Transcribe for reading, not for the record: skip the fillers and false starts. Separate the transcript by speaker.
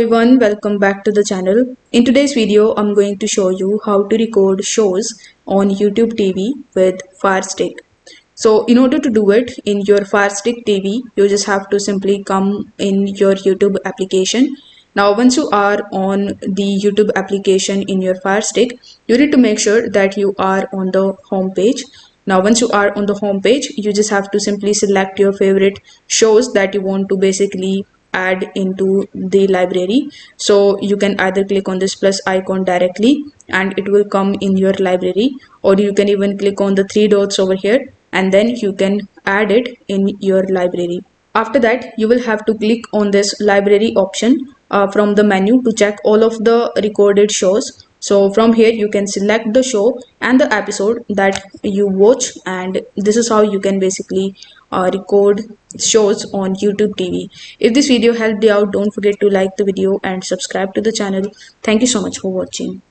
Speaker 1: Everyone, welcome back to the channel. In today's video, I'm going to show you how to record shows on YouTube TV with Firestick. So in order to do it in your Firestick TV, you just have to simply come in your YouTube application. Now once you are on the YouTube application in your Firestick, you need to make sure that you are on the home page. Now once you are on the home page, you just have to simply select your favorite shows that you want to basically add into the library. So you can either click on this plus icon directly and it will come in your library, or you can even click on the three dots over here and then you can add it in your library. After that, you will have to click on this library option from the menu to check all of the recorded shows. So from here you can select the show and the episode that you watch, and this is how you can basically record shows on YouTube TV. If this video helped you out, don't forget to like the video and subscribe to the channel. Thank you so much for watching.